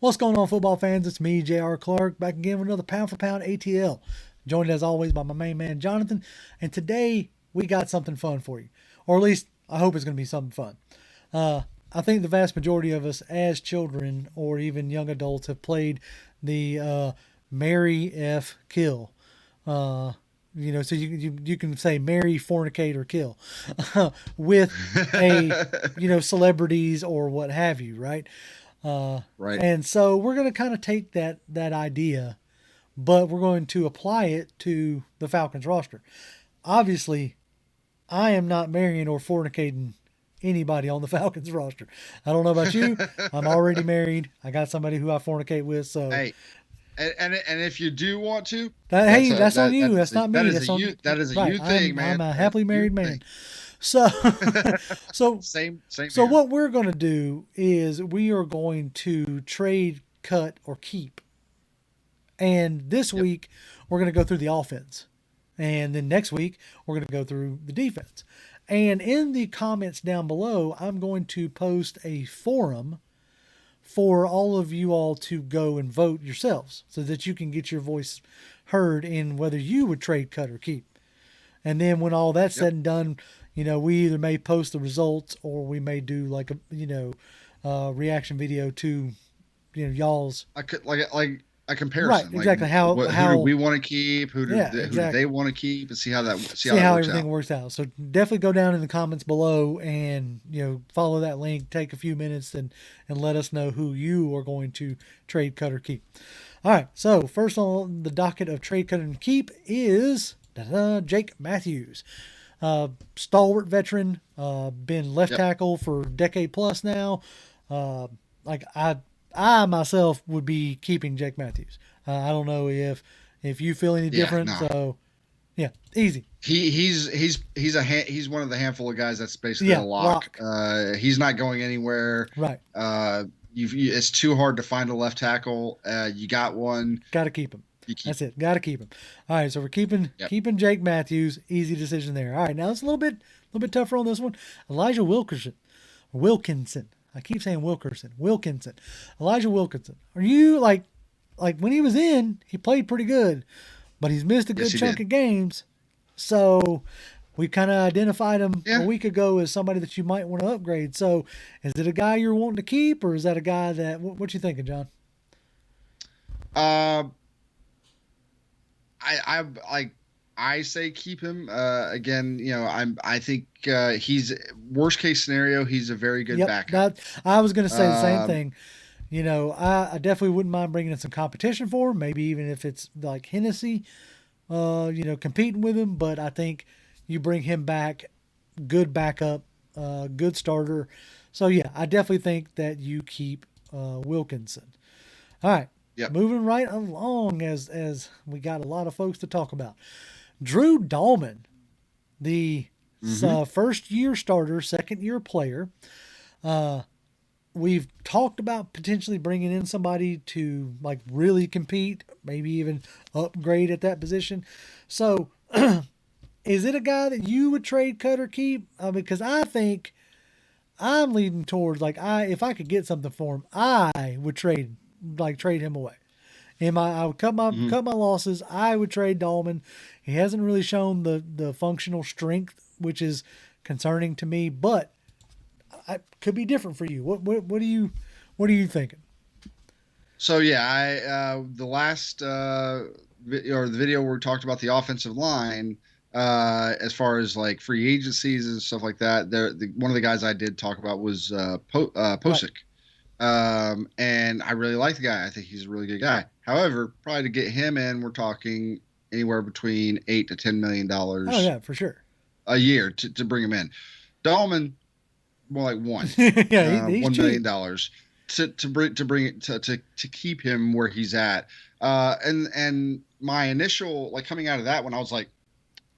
What's going on, football fans? It's me, J.R. Clark, back again with another Pound for Pound ATL. Joined as always by my main man, Jonathan. And today we got something fun for you. Or at least I hope it's going to be something fun. I think the vast majority of us as children or even young adults have played the Marry F Kill. Uh, so you can say marry, fornicate, or kill with celebrities or what have you, right? Right. And so we're going to kind of take that idea, but we're going to apply it to the Falcons roster. Obviously, I am not marrying or fornicating anybody on the Falcons roster. I don't know about you. I'm already married. I got somebody who I fornicate with. So Hey, and if you do want to, hey, that's on you. That's not that me. is a That's on you that is a right. you thing, I'm man. a That's happily a you married man. thing. So so Same so here. what we're going to do is we are going to trade, cut, or keep. And this Yep. week, we're going to go through the offense. And then next week, we're going to go through the defense. And in the comments down below, I'm going to post a forum for all of you all to go and vote yourselves so that you can get your voice heard in whether you would trade, cut, or keep. And then when all that's Yep. said and done, we either may post the results or we may do like a reaction video to, y'all's. I could like a Right, comparison. Like exactly. How who do how we want to keep? Yeah, Who do they exactly. want to keep? And see how See that how works everything out. works out. So definitely go down in the comments below and follow that link. Take a few minutes and let us know who you are going to trade, cut, or keep. All right. So first on the docket of trade, cut, and keep is Jake Matthews, stalwart veteran, been left Yep. tackle for a decade plus now. Uh, like I myself would be keeping Jake Matthews. I don't know if you feel any Yeah. different. No. So yeah, easy. He's one of the handful of guys that's basically a Yeah, lock. lock. He's not going anywhere. Right. It's too hard to find a left tackle. You got one. Got to keep him. You keep. That's it. Got to keep him. All right, so we're keeping Yep. keeping Jake Matthews. Easy decision there. All right, now it's a little bit tougher on this one. Elijah Wilkinson. I keep saying Wilkinson. Elijah Wilkinson. Are you like when he was in, he played pretty good, but he's missed a Yes, good he chunk did. of games. So we kind of identified him a Yeah. week ago as somebody that you might want to upgrade. So is it a guy you're wanting to keep, or is that a guy that what you thinking, John? Uh, I like I say keep him. Again, I think he's worst case scenario. He's a very good Yep, backup. that I was going to say the same Um, thing. I definitely wouldn't mind bringing in some competition for him. Maybe even if it's like Hennessy, competing with him. But I think you bring him back, good backup, good starter. So yeah, I definitely think that you keep Wilkinson. All right, yep. moving right along as we got a lot of folks to talk about. Drew Dahlman, the Hmm. first year starter, second year player. Uh, we've talked about potentially bringing in somebody to like really compete, maybe even upgrade at that position. So, is it a guy that you would trade, cut, or keep? Because I think I'm leading towards like if I could get something for him, I would trade him away. I would Hmm. cut my losses. I would trade Dahlman. He hasn't really shown the functional strength, which is concerning to me, but I could be different for you. What are you thinking? So yeah, I the last or the video where we talked about the offensive line, as far as like free agencies and stuff like that. One of the guys I did talk about was Right. Posick. And I really like the guy. I think he's a really good guy. However, probably to get him in, we're talking anywhere between $8 to $10 million Oh yeah, for sure. a year to bring him in. Dahlman, more like Yeah, he's cheap. $1 million to bring it to keep him where he's at. And my initial like coming out of that when I was like,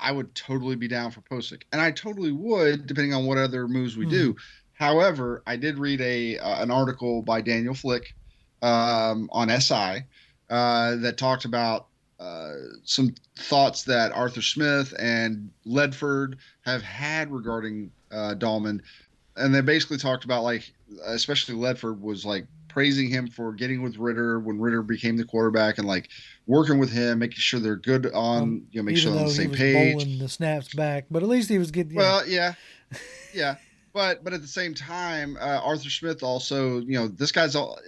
I would totally be down for Posick, and I totally would depending on what other moves we Hmm. do. However, I did read a an article by Daniel Flick on SI that talked about some thoughts that Arthur Smith and Ledford have had regarding Dahlman, and they basically talked about like, especially Ledford was like praising him for getting with Ritter when Ritter became the quarterback and like working with him, making sure they're good on, make sure Even they're on the though he same was page. bowling the snaps back, but at least he was getting, Well, yeah, yeah, but at the same time, Arthur Smith also, this guy's all.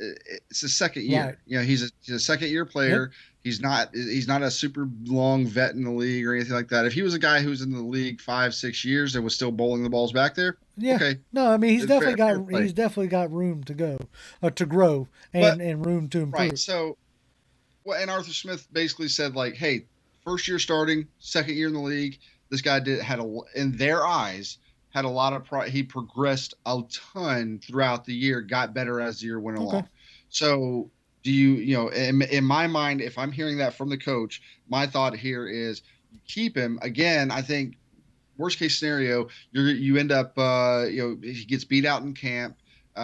It's his second right. year. He's a second year Yep. player. He's not a super long vet in the league or anything like that. If he was a guy who's in the league 5 6 years and was still bowling the balls back there, Yeah. okay, No, I mean fair play. he's definitely got room to go, to grow, But and room to right, improve. so well, and Arthur Smith basically said like, hey, first year starting, second year in the league, this guy in their eyes had a lot of he progressed a ton throughout the year, got better as the year went Okay. along. So do in my mind, if I'm hearing that from the coach, my thought here is you keep him. Again, I think worst case scenario, you end up he gets beat out in camp.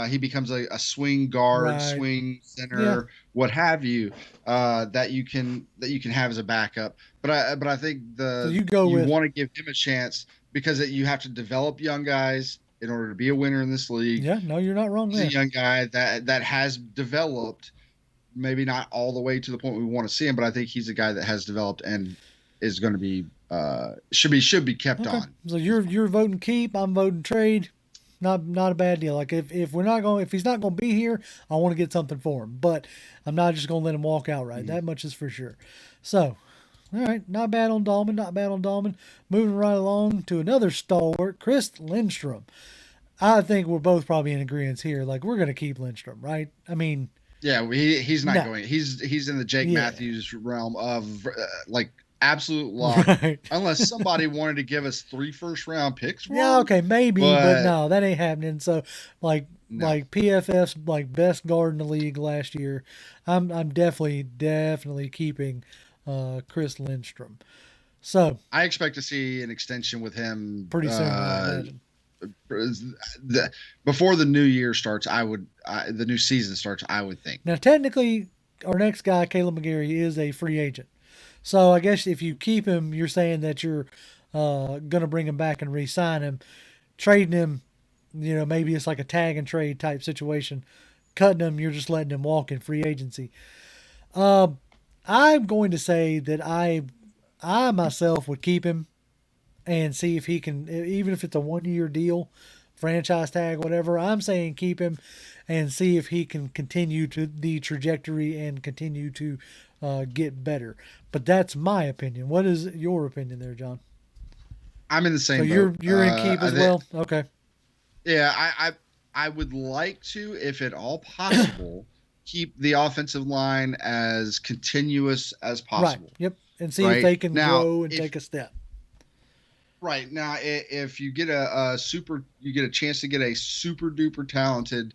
He becomes a swing guard, Right. swing Yeah. center, what have you, that you can have as a backup. But I think So you go you with want to give him a chance because you have to develop young guys in order to be a winner in this league. yeah. No, you're not wrong He's a there. young guy that has developed, maybe not all the way to the point we want to see him, but I think he's a guy that has developed and is going to be should be kept Okay. on. So Is you're voting keep. I'm voting trade. Not a bad deal. Like if we're not going if he's not going to be here, I want to get something for him. But I'm not just going to let him walk outright. Mhm. That much is for sure. So all right, not bad on Dahlman. Not bad on Dahlman. Moving right along to another stalwart, Chris Lindstrom. I think we're both probably in agreement here. Like we're going to keep Lindstrom, right? I mean, Yeah, he's not no, going. He's in the Jake yeah, Matthews realm of like absolute lock, right. unless somebody wanted to give us 3 first round picks for Yeah, him. okay, maybe, but But no, that ain't happening. So, like, no, like PFF's like best guard in the league last year, I'm definitely keeping Chris Lindstrom. So I expect to see an extension with him pretty soon, I would imagine. before the new year starts. The new season starts. I would think. Now, technically, our next guy, Caleb McGarry, is a free agent. So I guess if you keep him, you're saying that you're gonna bring him back and re-sign him, trading him. Maybe it's like a tag and trade type situation. Cutting him, you're just letting him walk in free agency. Um, I'm going to say that I myself would keep him and see if he can, even if it's a 1 year deal, franchise tag, whatever. I'm saying keep him and see if he can continue to the trajectory and continue to get better. But that's my opinion. What is your opinion there, John? I'm in the So same boat. you're in keep as well. Okay. Yeah, I would like to, if at all possible, keep the offensive line as continuous as Right. possible. Yep. And see if Right they can now, grow and if take a step. right now, if you get you get a chance to get a super duper talented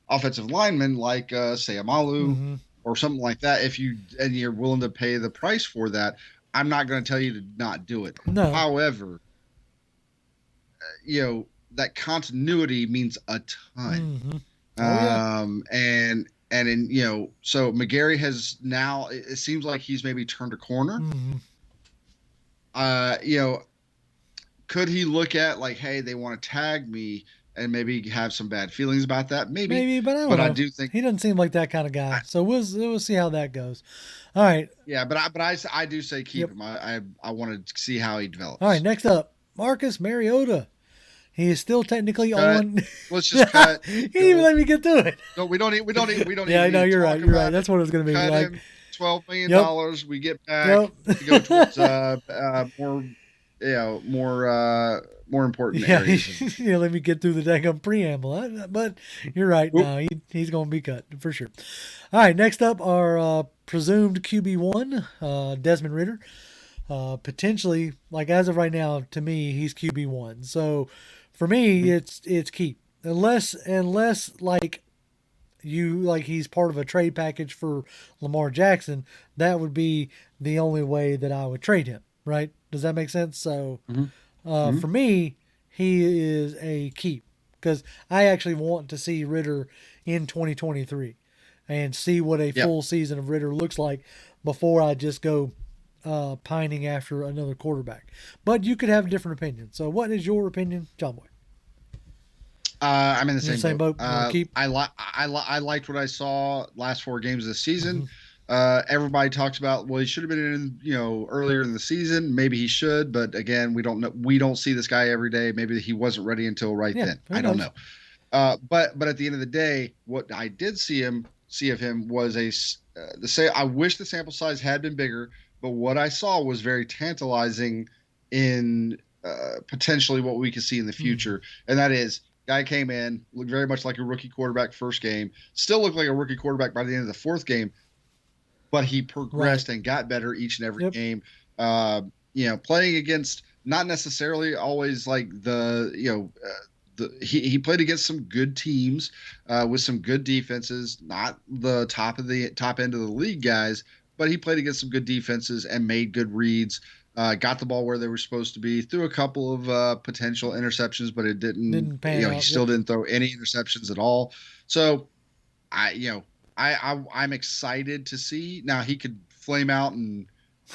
offensive lineman like say Amalu Mm-hmm. or something like that, if you're willing to pay the price for that, I'm not going to tell you to not do it. No. However, that continuity means a ton. Mm-hmm. Oh yeah. So McGarry has now, it seems like he's maybe turned a corner. Mm-hmm. Uh, you know, could he look at like, hey, they want to tag me and maybe have some bad feelings about that? Maybe, Maybe, but I don't but I know. do think, He doesn't seem like that kind of I, guy. So we'll see how that goes. All right. yeah, but I do say keep Yep. him. I want to see how he All right. develops. Next up, Marcus Mariota. He is still technically Cut. on. Let's He just cut. didn't even No, let me get through it. no, we don't Yeah, I even know need to you're right. talk You're right. about it. That's what it was going to be Cut like. him. $12 Yep. million. We get back Yep. to go towards more, more important Yeah. areas. Yeah. Let me get through the daggum preamble. But you're right. Oop. No, he's going to be cut for sure. All right. Next up, our presumed QB1, Desmond Ritter. Potentially, like as of right now, to me, he's QB1. So for me, it's keep unless like he's part of a trade package for Lamar Jackson. That would be the only way that I would trade him. Right? Does that make sense? So Mm-hmm. Mm-hmm. for me, he is a keep because I actually want to see Ritter in 2023 and see what a Yep. full season of Ritter looks like before I just go pining after another quarterback. But you could have a different opinion. So, what is your opinion, John Boy? I'm in the You're in the same same boat. boat. You want to keep? I liked what I saw last four games of the Mm-hmm. season. Everybody talks about, well, he should have been in, earlier in the season. Maybe he should, but again, we don't know. We don't see this guy every day. Maybe he wasn't ready until right Yeah, then. who I don't knows? know. But at the end of the day, what I did see of him was the say. I wish the sample size had been bigger, but what I saw was very tantalizing in potentially what we could see in the Mm-hmm. future, and that is. Guy came in, looked very much like a rookie quarterback first game. Still looked like a rookie quarterback by the end of the fourth game, but he Right. progressed and got better each and every Yep. game. Playing against not necessarily always like he played against some good teams with some good defenses, not the top end of the league guys, but he played against some good defenses and made good reads. Got the ball where they were supposed to be. Threw a couple of potential interceptions, but it didn't. Didn't pan He out. Yep. still didn't throw any interceptions at all. So I you know I'm excited to see. Now he could flame out and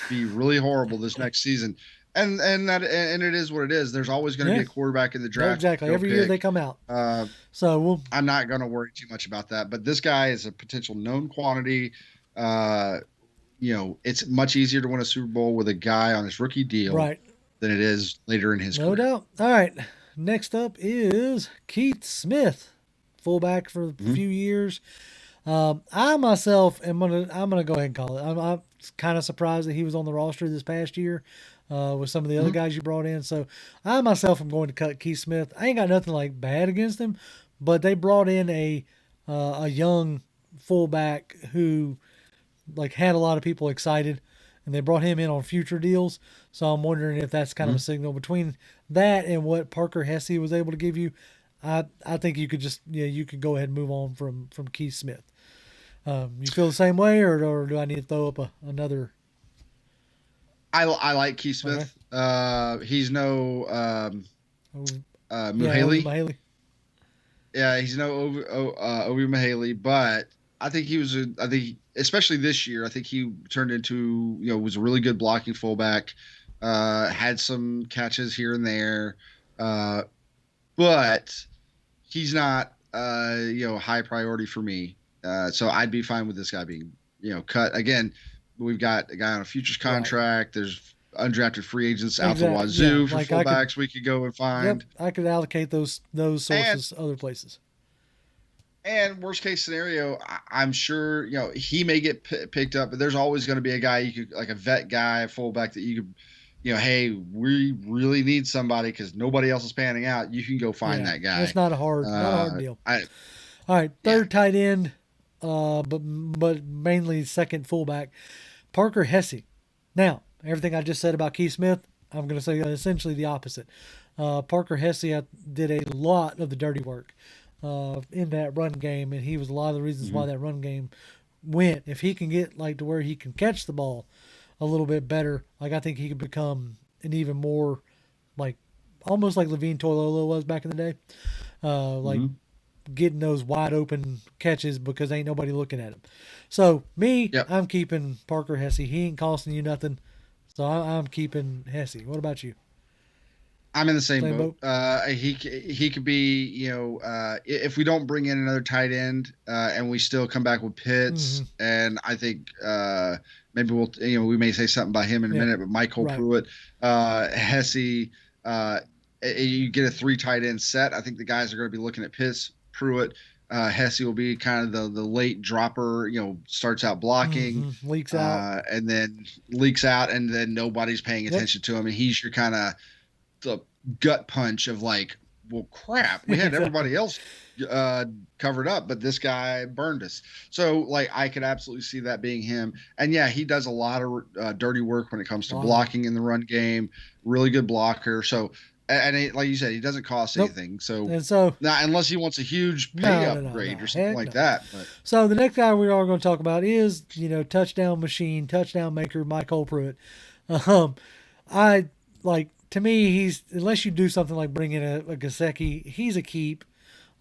be really horrible this next season, and it is what it is. There's always going to be Yeah. a quarterback in the Yeah, draft you exactly. can go Every year they pick. come out. Uh, So we'll I'm not going to worry too much about that. But this guy is a potential known quantity. Uh, it's much easier to win a Super Bowl with a guy on his rookie deal right. than it is later in his No career. doubt. All right. Next up is Keith Smith, fullback for a Mhm. few years. I myself I'm gonna go ahead and call it. I'm kind of surprised that he was on the roster this past year with some of the other Mhm. guys you brought in. So I myself am going to cut Keith Smith. I ain't got nothing like bad against him, but they brought in a young fullback who like had a lot of people excited, and they brought him in on future deals. So I'm wondering if that's kind of a Mhm. signal between that and what Parker Hesse was able to give you. I think you could just you could go ahead and move on from Keith Smith. You feel the same way, or do I need to throw up another? I like Keith Okay. Smith. He's no Oh, yeah, Ovi Muhaley. Mahaley. Yeah, he's no Obi Mahaley, but I think especially this year, I think he turned into was a really good blocking fullback. Had some catches here and there, uh, but he's not high priority for me. So I'd be fine with this guy being cut. Again, we've got a guy on a futures Right. contract. There's undrafted free agents out the Exactly. Yeah. wazoo for Like I could. fullbacks we could go and Yep. find. I could allocate those And sources other places. And worst case scenario, I'm sure he may get picked up, but there's always going to be a guy you could like a vet guy, a fullback that you could, hey, we really need somebody because nobody else is panning out. You can go find Yeah. that It's guy. not a hard deal. I All right. Yeah, Third tight end. But mainly second fullback, Parker Hesse. Now, everything I just said about Keith Smith, I'm going to say essentially the opposite. Parker Hesse did a lot of the dirty work in that run game, and he was a lot of the reasons hmm why that run game went. If he can get like to where he can catch the ball a little bit better, like I think he could become an even more like almost like Levine Toilolo was back in the day. Like hmm getting those wide open catches because ain't nobody looking at him. So me, yep. I'm keeping Parker Hesse. He ain't costing you nothing. So I'm keeping Hesse. What about you? I'm in the same Same boat. boat? He could be, if we don't bring in another tight end, and we still come back with Pitts, Mm-hmm. and I think maybe we may say something about him in a Yeah. minute, but Michael Right. Pruitt, Hesse, uh, you get a three tight end set. I think the guys are going to be looking at Pitts, Pruitt. Hesse will be kind of the late dropper, starts out blocking, Mm-hmm. Leaks out. and then leaks out, and then nobody's paying Yep. attention to him, and he's your kind of the gut punch of like, well, crap, we had Exactly. everybody else uh, covered up, but this guy burned us. So, like, I could absolutely see that being him. And yeah, he does a lot of dirty work when it comes A to lot of it. blocking in the run game. Really good blocker. So, like you said, he doesn't cost Nope. anything. So, And so now unless he wants a huge pay no. upgrade or something Heck like no. that, but So the next guy we are going to talk about is, touchdown machine, touchdown maker, Michael Pruitt. Um, I like to me he's unless you do something like bring in a Gasecki, he's a keep.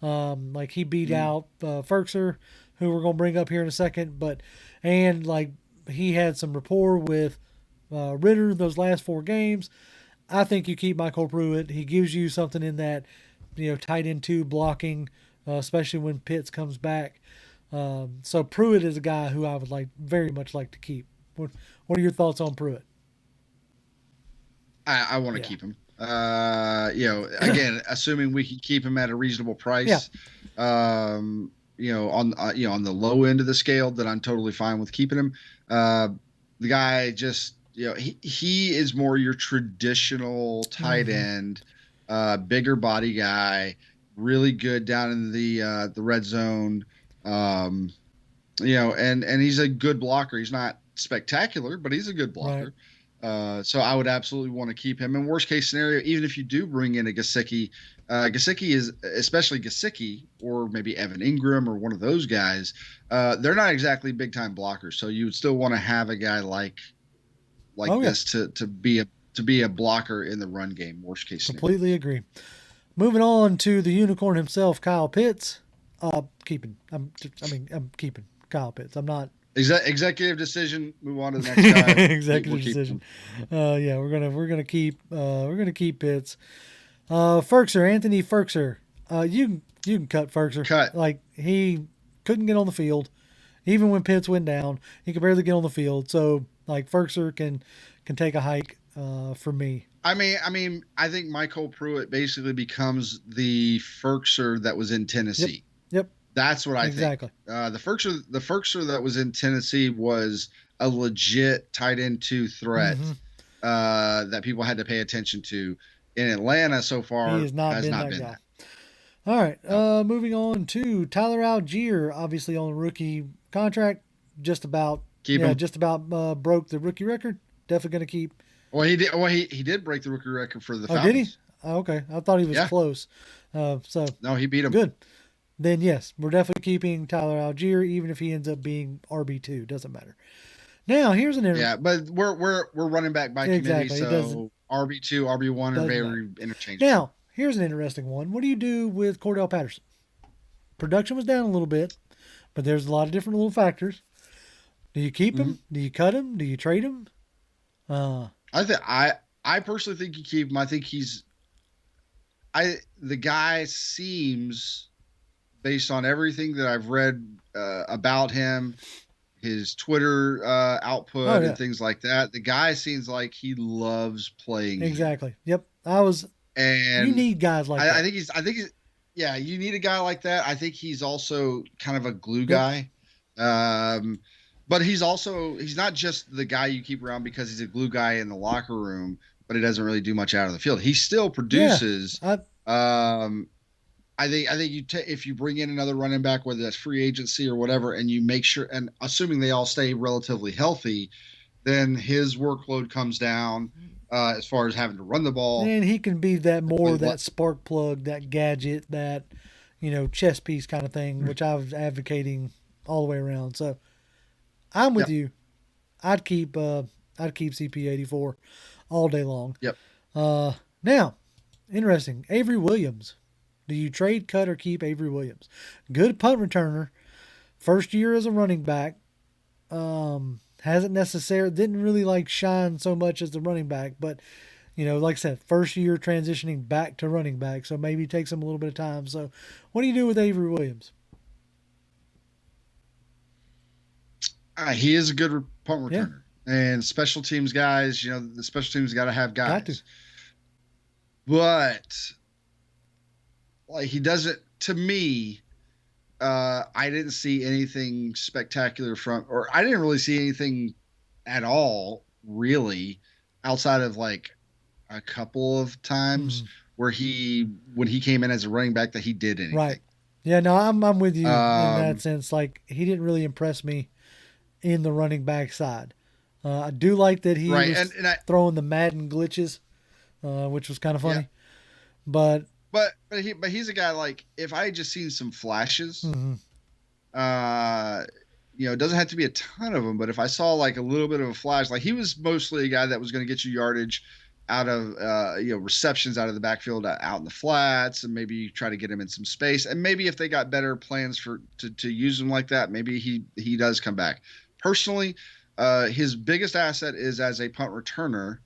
Like he beat mm, out Ferkser, who we're going to bring up here in a second, and like he had some rapport with Ritter those last four games. I think you keep Michael Pruitt. He gives you something in that tight end two blocking, especially when Pitts comes back. So Pruitt is a guy who I would very much like to keep. What are your thoughts on Pruitt? I want to Yeah. keep him. Again, assuming we can keep him at a reasonable Yeah. price, on the low end of the scale, that I'm totally fine with keeping him. Uh, the guy just, he is more your traditional tight Mm-hmm. end, bigger body guy, really good down in the red zone. Um, and he's a good blocker. He's not spectacular, but he's a good Right. blocker. So I would absolutely want to keep him. In worst case scenario, even if you do bring in a Gesicki, Gesicki is, especially Gesicki or maybe Evan Ingram or one of those guys. They're not exactly big time blockers, so you would still want to have a guy like Oh yeah. this to be a blocker in the run game. Worst case scenario. Completely agree. Moving on to the unicorn himself, Kyle Pitts. Keeping. I'm keeping Kyle Pitts. I'm not Executive decision. Move on to the next guy. We're executive keeping decision. him. Yeah, we're gonna keep Pitts. Ferkser, Anthony Ferkser. You can cut Ferkser. Cut. Like he couldn't get on the field, even when Pitts went down. He could barely get on the field. So like Ferkser can take a hike for me. I think Michael Pruitt basically becomes the Ferkser that was in Yep. Tennessee. Yep. That's what I think. Exactly. The Ferkser that was in Tennessee was a legit tight end two threat Mm-hmm. that people had to pay attention to. In Atlanta so He far has not has been not that been guy. that. All right. No. Moving on to Tyler Algier, obviously on a rookie contract. Just about, Keep yeah, him. just about broke the rookie record. Definitely going to keep. Well, he did. Well, he did break the rookie record for the Oh, did he? Falcons. Oh, okay. I thought he was Yeah. close. So No, he beat him. good. Then yes, we're definitely keeping Tyler Algier, even if he ends up being RB2. Doesn't matter. Now here's an Yeah, but we're running back by committee, exactly. It doesn't so RB2, RB1 are doesn't matter. very interchangeable. Now here's an interesting one. What do you do with Cordell Patterson? Production was down a little bit, but there's a lot of different little factors. Do you keep Mhm. him? Do you cut him? Do you trade him? Uh, I personally think you keep him. I think the guy seems, based on everything that I've read about him, his Twitter oh output and yeah, things like that, the guy seems like he loves playing here. exactly. Yep. I was. You And need guys like I that. think yeah, you need a guy like that. I think he's also kind of a glue Yep. guy. Um, but he's not just the guy you keep around because he's a glue guy in the locker room, but he doesn't really do much out of the field. He still Yeah. produces. I. Um, I think if you bring in another running back, whether that's free agency or whatever, and you make sure, and assuming they all stay relatively healthy, then his workload comes down as far as having to run the ball. And he can be Play that spark plug, that gadget, that chess piece kind of thing, which I was advocating all the way around. So I'm with Yep. you. I'd keep CP84 all day long. Yep. Now, interesting. Avery Williams. Do you trade, cut, or keep Avery Williams? Good punt returner. First year as a running back. Hasn't necessarily didn't really shine so much as the running back, but like I said, first year transitioning back to running back, so maybe it takes him a little bit of time. So, what do you do with Avery Williams? He is a good punt Yeah, returner. And special teams guys, the special teams got to have got to. guys. But like he doesn't, to me, I didn't see anything spectacular or I didn't really see anything at all, really, outside of like a couple of times Mm, where when he came in as a running back, that he did right. anything. Yeah, no, I'm with you in that Um, sense. Like he didn't really impress me in the running back side. I do like that he right. was And throwing the Madden glitches, which was kind of yeah, funny. But he's a guy, like, if I had just seen some flashes, mhm, uh, it doesn't have to be a ton of them, but if I saw like a little bit of a flash, like he was mostly a guy that was going to get you yardage out of receptions out of the backfield, out in the flats, and maybe you try to get him in some space, and maybe if they got better plans to use him like that, maybe he does come back. Personally, his biggest asset is as a punt returner.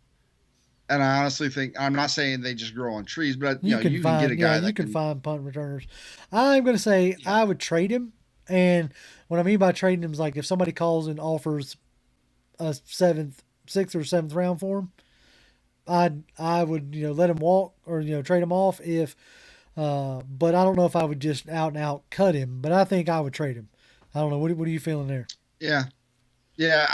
And I honestly think I'm not saying they just grow on trees, but You can you can get a find, yeah, guy you that can can. find punt returners. I'm going to say Yeah, I would trade him. And what I mean by trading him is like if somebody calls and offers a sixth or seventh round for him, I would let him walk or trade him off if. But I don't know if I would just out and out cut him. But I think I would trade him. I don't know. What are you feeling there? yeah, yeah.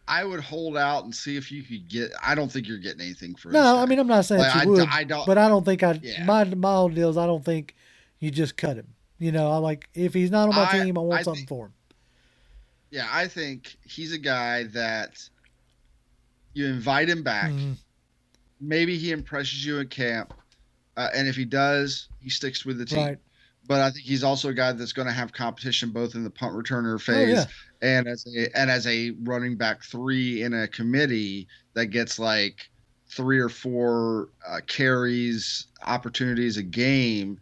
I would hold out and see if you could get. I don't think you're getting anything for this No, I guy. mean I'm not saying Like that you would, I don't. but I don't think I Yeah, my whole deal is I don't think you just cut him. I like if he's not on my team, I want I something think for him. yeah, I think he's a guy that you invite him back. Mm, Maybe he impresses you in camp, and if he does, he sticks with the team. right. But I think he's also a guy that's going to have competition both in the punt returner Oh phase yeah. and as a running back three in a committee that gets like three or four carries opportunities a game.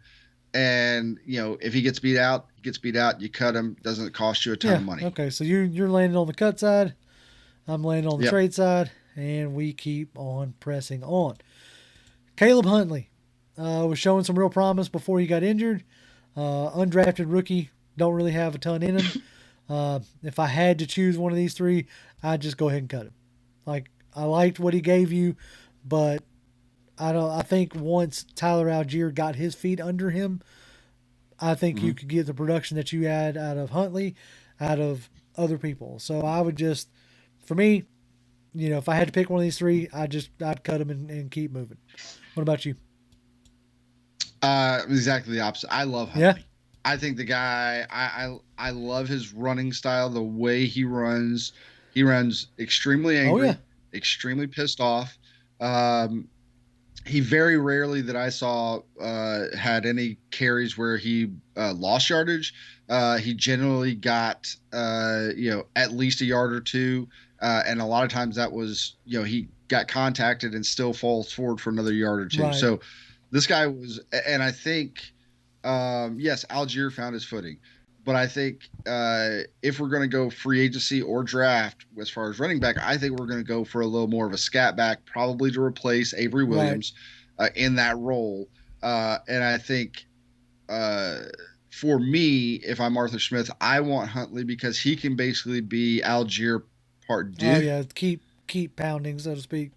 And if he gets beat out, he gets beat out. You cut him, doesn't cost you a ton Yeah. of money. Okay. So you're landing on the cut side. I'm landing on the Yep. trade side, and we keep on pressing on. Caleb Huntley was showing some real promise before he got injured. Undrafted rookie, don't really have a ton in him. If I had to choose one of these three, I'd just go ahead and cut him. Like I liked what he gave you, but I don't. I think once Tyler Algier got his feet under him, I think you Mm-hmm. could get the production that you had out of Huntley, out of other people. So I would just, for me, if I had to pick one of these three, I'd cut him and keep moving. What about you? Exactly the opposite. I love Yeah. Huntley. I think the guy. I love his running style. The way he runs. He runs extremely Oh yeah. angry, extremely pissed off. Um, he very rarely that I saw had any carries where he lost yardage. He generally got at least a yard or two, and a lot of times that was he got contacted and still falls forward for another yard or two. Right. So this guy was, and I think yes, Algier found his footing. But I think if we're going to go free agency or draft as far as running back, I think we're going to go for a little more of a scat back, probably to replace Avery Right. Williams in that role. And I think uh, for me, if I'm Arthur Smith, I want Huntley because he can basically be Algier part Oh deux, yeah. Keep pounding, so to speak.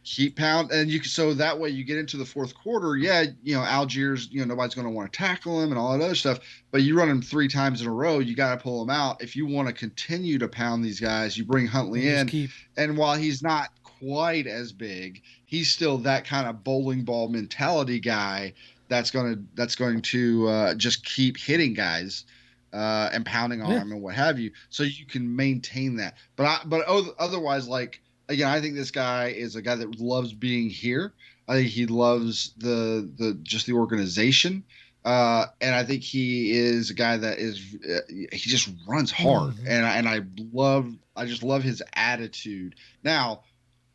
keep pound, and so that way you get into the fourth quarter. Yeah, Algiers, nobody's going to want to tackle him and all that other stuff. But you run him three times in a row, you got to pull him out. If you want to continue to pound these guys, you bring Huntley And just in, keep. and while he's not quite as big, he's still that kind of bowling ball mentality guy that's going to just keep hitting guys. And pounding on Yeah. them and what have you, so you can maintain that. But otherwise, like again, I think this guy is a guy that loves being here. I think he loves the just the organization, and I think he is a guy that is he just runs hard, Hmm. and I just love his attitude. Now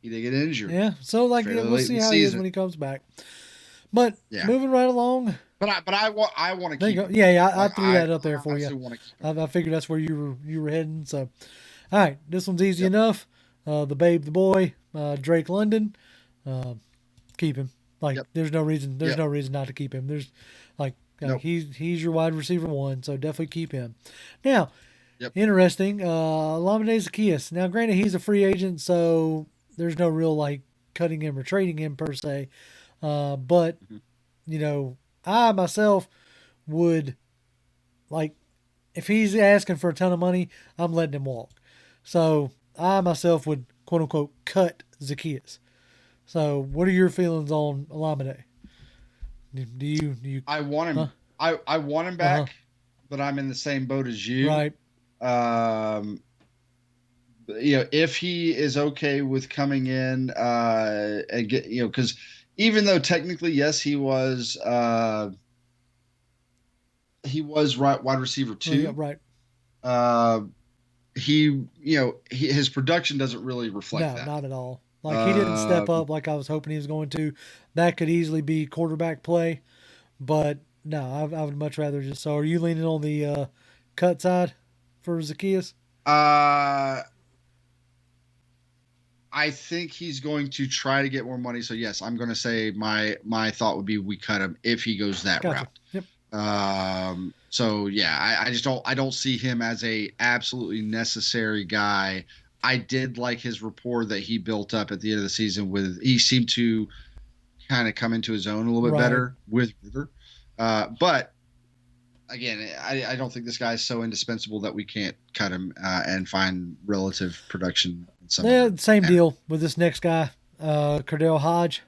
he did get injured Yeah. So like, yeah, fairly we'll late in see the how he is season. when he comes back. But Yeah, moving right along. but I want to There you keep go. him. Yeah, yeah. I Like threw that up there I for you. honestly want to keep him. I figured that's where you were heading. So, all right, this one's easy Yep, enough. The babe, the boy, Drake London. Uh, keep him. Like, yep, there's no reason. There's yep. no reason not to keep him. There's like, Nope. he's your wide receiver one, so definitely keep him. Now, Yep. interesting. Lamine Zaccheaus. Now, granted, he's a free agent, so there's no real like cutting him or trading him per se. But Mhm. I myself would like if he's asking for a ton of money, I'm letting him walk. So I myself would quote unquote cut Zacchaeus. So what are your feelings on Alameda? Do you I want huh? him. I want him Uh-huh. back, but I'm in the same boat as you. Right. Um, if he is okay with coming in and get, because even though technically, yes, he was right wide receiver Oh, yeah, two. right. Uh, his production doesn't really reflect No, that. not at all. Like he didn't step Um, up like I was hoping he was going to. That could easily be quarterback play, but no, I would much rather just. So are you leaning on the cut side for Zacchaeus? uh, I think he's going to try to get more money. So yes, I'm going to say my thought would be we cut him if he goes that Gotcha. route. Yep. So yeah, I just don't see him as a absolutely necessary guy. I did like his rapport that he built up at the end of the season with. He seemed to kind of come into his own a little bit Right. better with River. But again, I don't think this guy is so indispensable that we can't cut him and find relative production in some Yeah, other same manner. deal with this next guy, Cordell Hodge.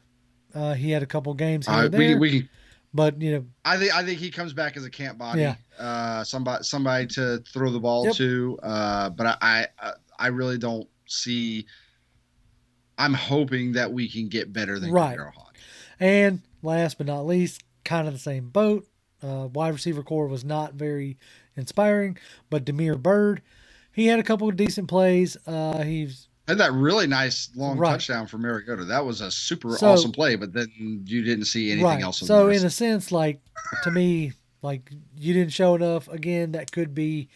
He had a couple games here and there, We can. but you know, I think he comes back as a camp yeah, body, somebody to throw the ball yep, to. But I really don't see. I'm hoping that we can get better than right. Cordero Hodge. And last but not least, kind of the same boat. Wide receiver core was not very inspiring, but Demir Bird, he had a couple of decent plays. He's Had that really nice long right. touchdown for Mariota. That was a super awesome So play, but then you didn't see anything right. else of the So in rest. a sense, like to me, like you didn't show enough. Again, that could be,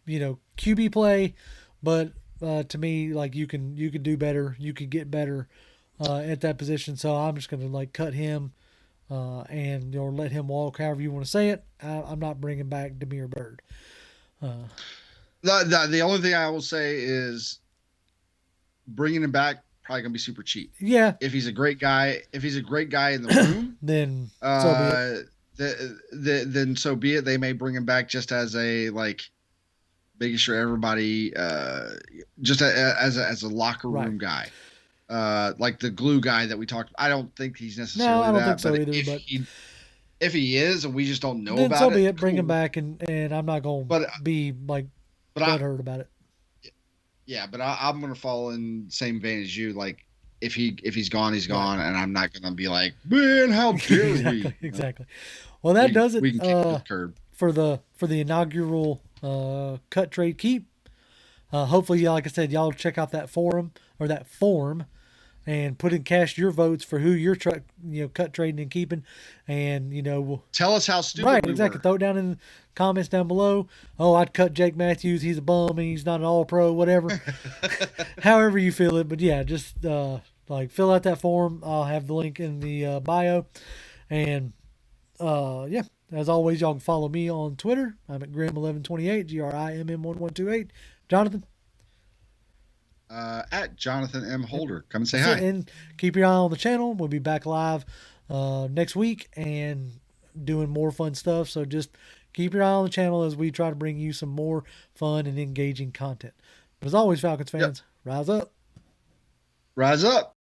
QB play, but to me, like you could do better. You could get better at that position. So I'm just gonna like cut him and or let him walk, however you want to say it. I'm not bringing back Demir Bird. Uh, The only thing I will say is bringing him back probably gonna be super cheap. yeah, If he's a great guy in the room, then so be it. uh, then so be it. They may bring him back just as a like making sure everybody just as a locker Right. room guy, like the glue guy that we talked. I don't think he's No, necessarily I don't think that, so but either. But if he is and we just don't know then so about be it, it. Bring him cool. back, and I'm not gonna But be like but I butthurt about it. yeah, but I'm gonna fall in the same vein as you. Like if he's gone, he's Right. gone, and I'm not gonna be like, man, how dare Exactly. we? Exactly. Well, that does it We can kick it to the curb. for the inaugural cut trade keep. Hopefully, like I said, y'all check out that forum or that form and put in cast your votes for who you're cut trading and keeping, and Tell us how stupid right, we exactly. were. Throw it down in the comments down below. Oh, I'd cut Jake Matthews. He's a bum and he's not an All Pro. Whatever, however you feel it. But yeah, just like fill out that form. I'll have the link in the bio, and yeah, as always, y'all can follow me on Twitter. I'm at Grim1128, GRIMM1128. Jonathan, At Jonathan M. yep, Holder. Come and say that's it. hi. And keep your eye on the channel. We'll be back live next week and doing more fun stuff. So just keep your eye on the channel as we try to bring you some more fun and engaging content. But as always, Falcons Yep. fans, rise up. Rise up.